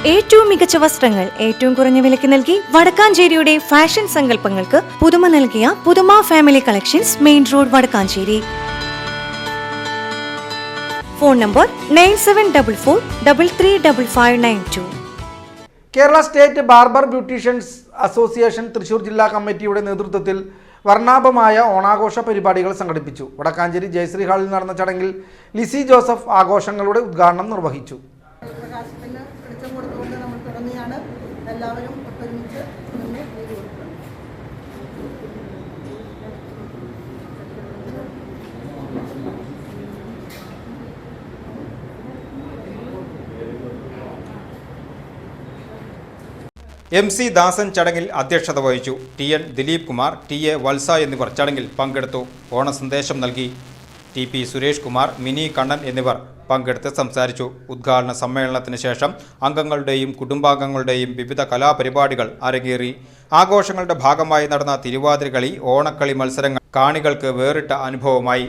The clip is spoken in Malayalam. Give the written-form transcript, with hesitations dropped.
ഏറ്റവും മികച്ച വസ്ത്രങ്ങൾ ഏറ്റവും കുറഞ്ഞ വിലയ്ക്ക് നൽകി വടക്കാഞ്ചേരിയുടെ ഫാഷൻ സങ്കല്പങ്ങൾക്ക് പുതുമ നൽകിയ Puthuma family collections, main road, Vadakkanchery. Phone number 9744335592. Kerala state barber beauticians association Thrissur ജില്ലാ കമ്മിറ്റിയുടെ നേതൃത്വത്തിൽ വർണ്ണാഭമായ ഓണാഘോഷ പരിപാടികൾ സംഘടിപ്പിച്ചു. വടക്കാഞ്ചേരി ജയശ്രീ ഹാളിൽ നടന്ന ചടങ്ങിൽ ലിസി ജോസഫ് ആഘോഷങ്ങളുടെ ഉദ്ഘാടനം നിർവഹിച്ചു. MC ദാസൻ ചടങ്ങിൽ അധ്യക്ഷത വഹിച്ചു. TN ദിലീപ് കുമാർ, TA വത്സ എന്നിവർ ചടങ്ങിൽ പങ്കെടുത്തു. ഓണസന്ദേശം നൽകി. TP സുരേഷ് കുമാർ, മിനി കണ്ണൻ എന്നിവർ പങ്കെടുത്ത് സംസാരിച്ചു. ഉദ്ഘാടന സമ്മേളനത്തിന് ശേഷം അംഗങ്ങളുടെയും കുടുംബാംഗങ്ങളുടെയും വിവിധ കലാപരിപാടികൾ അരങ്ങേറി. ആഘോഷങ്ങളുടെ ഭാഗമായി നടന്ന തിരുവാതിരകളി, ഓണക്കളി മത്സരങ്ങൾ കാണികൾക്ക് വേറിട്ട അനുഭവമായി.